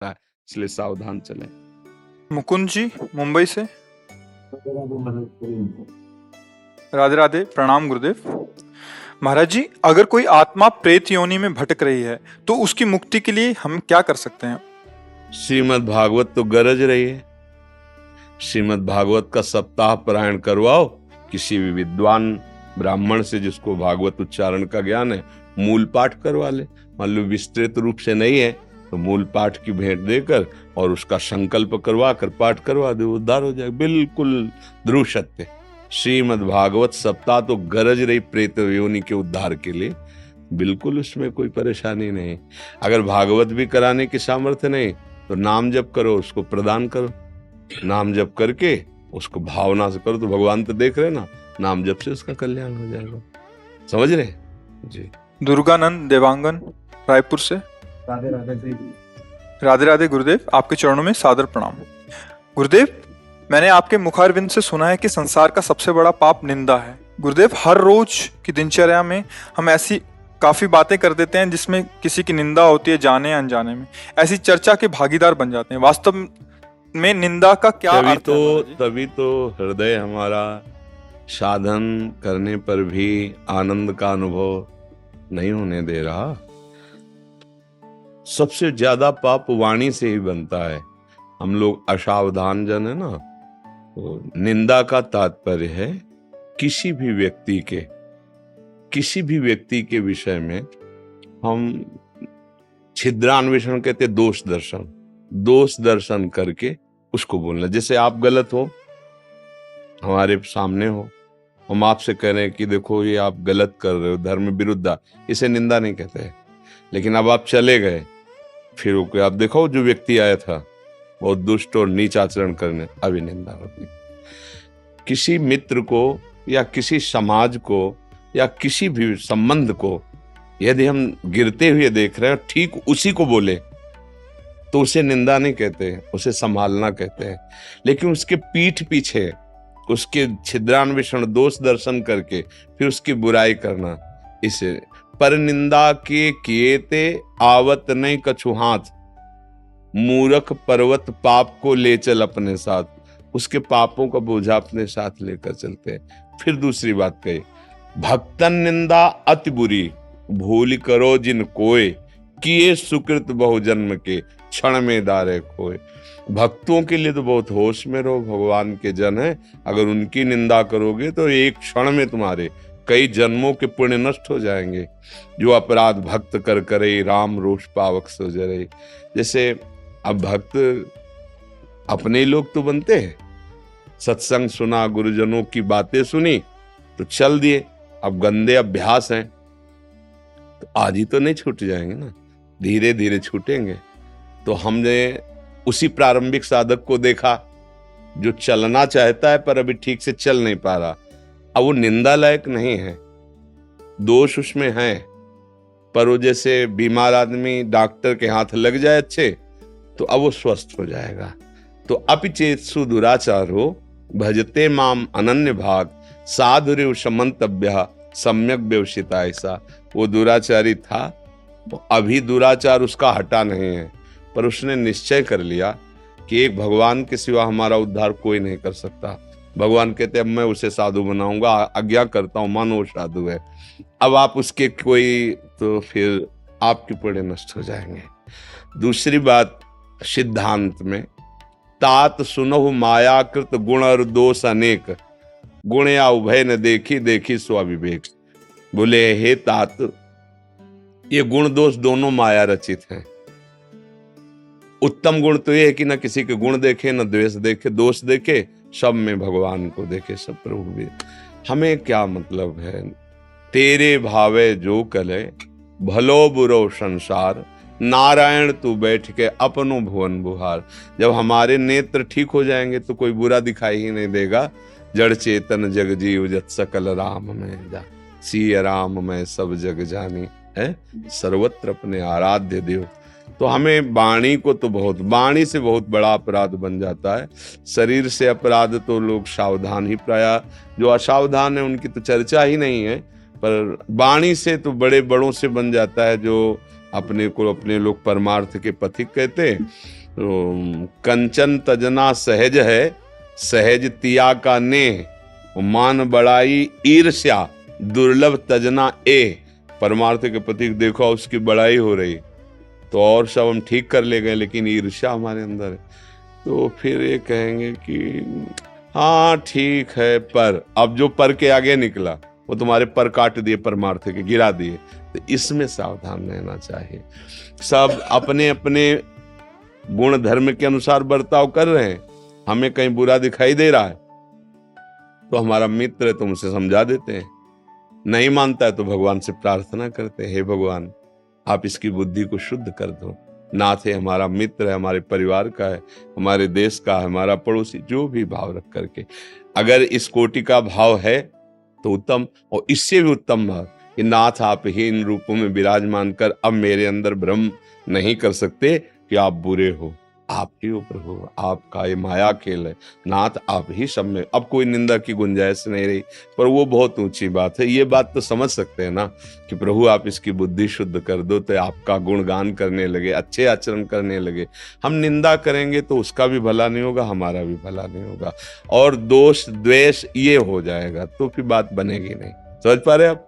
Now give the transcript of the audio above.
है, इसलिए सावधान चलें। मुकुंद जी मुंबई से। राधे राधे, प्रणाम गुरुदेव। महाराज जी, अगर कोई आत्मा प्रेत योनि में भटक रही है तो उसकी मुक्ति के लिए हम क्या कर सकते हैं? श्रीमद् भागवत तो गरज रही है। श्रीमद् भागवत का सप्ताह पारायण करवाओ किसी भी विद्वान ब्राह्मण से जिसको भागवत उच्चारण का ज्ञान है, मूल पाठ करवा ले। मान लो विस्तृत रूप से नहीं है तो मूल पाठ की भेंट देकर और उसका संकल्प करवा कर पाठ करवा दे, उद्धार हो जाए। बिल्कुल ध्रुव सत्य। श्रीमद् भागवत सप्ताह तो गरज रही प्रेत योनि के उद्धार के लिए, बिल्कुल उसमें कोई परेशानी नहीं। अगर भागवत भी कराने की सामर्थ्य नहीं तो नाम जप करो, उसको प्रदान करो। नाम जप करके उसको भावना से करो तो भगवान तो देख रहे ना, नाम जप से उसका कल्याण हो जाएगा। समझ रहे जी। दुर्गानंद देवांगन, रायपुर से। राधे राधे जी। राधे राधे गुरुदेव, आपके चरणों में सादर प्रणाम। गुरुदेव, मैंने आपके मुखारविंद से सुना है कि संसार का सबसे बड़ा पाप निंदा है। गुरुदेव, हर रोज की दिनचर्या में हम ऐसी काफी बातें कर देते हैं जिसमें किसी की निंदा होती है, जाने अनजाने में। ऐसी चर्चा के भागीदार बन जाते हैं। वास्तव में निंदा का क्या अर्थ है? तभी तो हृदय हमारा साधन करने पर भी आनंद का अनुभव नहीं होने दे रहा। सबसे ज्यादा पाप वाणी से ही बनता है। हम लोग असावधान जन है ना, तो निंदा का तात्पर्य है किसी भी व्यक्ति के विषय में हम छिद्रान्वेषण कहते, दोष दर्शन करके उसको बोलना। जैसे आप गलत हो, हमारे सामने हो, हम आपसे कह रहे हैं कि देखो ये आप गलत कर रहे हो, धर्म विरुद्ध, इसे निंदा नहीं कहते हैं। लेकिन अब आप चले गए, फिर आप देखो जो व्यक्ति आया था बहुत दुष्ट और नीच आचरण करने, अभी निंदा होती। किसी मित्र को या किसी समाज को या किसी भी संबंध को यदि हम गिरते हुए देख रहे हैं, ठीक उसी को बोले तो उसे निंदा नहीं कहते, उसे संभालना कहते हैं। लेकिन उसके पीठ पीछे उसके छिद्रान्वेषण, दोष दर्शन करके फिर उसकी बुराई करना, इसे पर निंदा के किए ते आवत नहीं कछु हाथ, मूर्ख पर्वत पाप को ले चल अपने साथ। उसके पापों का बोझा अपने साथ लेकर चलते हैं। फिर दूसरी बात कही, भक्तन निंदा अति बुरी, भूल करो जिन कोय, किए सुकृत बहु जन्म के, क्षण में दारे खोए। भक्तों के लिए तो बहुत होश में रहो, भगवान के जन है। अगर उनकी निंदा करोगे तो एक क्षण में तुम्हारे कई जन्मों के पुण्य नष्ट हो जाएंगे। जो अपराध भक्त कर करे, राम रोष पावक सो जरे। जैसे अब भक्त अपने लोग तो बनते हैं, सत्संग सुना, गुरुजनों की बातें सुनी तो चल दिए। अब गंदे अभ्यास हैं तो आज ही तो नहीं छूट जाएंगे ना, धीरे धीरे छूटेंगे। तो हमने उसी प्रारंभिक साधक को देखा जो चलना चाहता है पर अभी ठीक से चल नहीं पा रहा। अब वो निंदा लायक नहीं है, दोष उसमें है, पर वो जैसे बीमार आदमी डॉक्टर के हाथ लग जाए अच्छे तो अब वो स्वस्थ हो जाएगा। तो अपिचेत्सु दुराचारो भजते माम अनन्य भाग, साधुरेव समन्तव्य सम्यक व्यवसिता। ऐसा वो दुराचारी था, तो अभी दुराचार उसका हटा नहीं है, पर उसने निश्चय कर लिया कि एक भगवान के सिवा हमारा उद्धार कोई नहीं कर सकता। भगवान कहते हैं मैं उसे साधु बनाऊंगा, आज्ञा करता हूं, मानो वो साधु है। अब आप उसके कोई, तो फिर आपके पुण्य नष्ट हो जाएंगे। दूसरी बात, सिद्धांत में तात सुनहु मायाकृत गुण और दोष अनेक, गुण या उभय न देखी, देखी स्वाविवेक। बोले हे तात, ये गुण दोष दोनों माया रचित हैं। उत्तम गुण तो ये है कि न किसी के गुण देखे, न द्वेष देखे, दोष देखे, सब में भगवान को देखे, सब प्रभु भी। हमें क्या मतलब है, तेरे भावे जो कले, भलो बुरो संसार, नारायण तू बैठ के अपनो भुवन बुहार। जब हमारे नेत्र ठीक हो जाएंगे तो कोई बुरा दिखाई ही नहीं देगा। जड़ चेतन जग जीव जत सकल राम में जा, सिय राम में सब जग जानी है, सर्वत्र अपने आराध्य देव। तो हमें वाणी को तो वाणी से बहुत बड़ा अपराध बन जाता है। शरीर से अपराध तो लोग सावधान ही, प्राय जो असावधान है उनकी तो चर्चा ही नहीं है, पर वाणी से तो बड़े बड़ों से बन जाता है। जो अपने को अपने लोग परमार्थ के पथिक कहते। तो कंचन तजना सहज है, सहज तिया का नेह, मान बड़ाई ईर्ष्या दुर्लभ तजना ए। परमार्थ के पथिक देखो उसकी बड़ाई हो रही, तो और सब हम ठीक कर ले गए, लेकिन ईर्ष्या हमारे अंदर है। तो फिर ये कहेंगे कि हाँ ठीक है, पर अब जो पर के आगे निकला वो तुम्हारे पर काट दिए, परमार्थ के गिरा दिए। तो इसमें सावधान रहना चाहिए। सब अपने अपने गुण धर्म के अनुसार बर्ताव कर रहे हैं, हमें कहीं बुरा दिखाई दे रहा है तो हमारा मित्र है तो उनसे समझा देते हैं, नहीं मानता है तो भगवान से प्रार्थना करते हैं, हे भगवान आप इसकी बुद्धि को शुद्ध कर दो। नाथ है, हमारा मित्र है, हमारे परिवार का है, हमारे देश का है, हमारा पड़ोसी, जो भी भाव रख करके अगर इस कोटि का भाव है तो उत्तम। और इससे भी उत्तम भाव कि नाथ आप ही इन रूपों में विराजमान कर अब मेरे अंदर भ्रम नहीं कर सकते कि आप बुरे हो, आप ही ऊपर हो, आपका ये माया खेल है नाथ, आप ही सब में। अब कोई निंदा की गुंजाइश नहीं रही, पर वो बहुत ऊंची बात है। ये बात तो समझ सकते हैं ना कि प्रभु आप इसकी बुद्धि शुद्ध कर दो, तो आपका गुणगान करने लगे, अच्छे आचरण करने लगे। हम निंदा करेंगे तो उसका भी भला नहीं होगा, हमारा भी भला नहीं होगा, और दोष द्वेष ये हो जाएगा, तो फिर बात बनेगी नहीं। समझ पा रहे आप?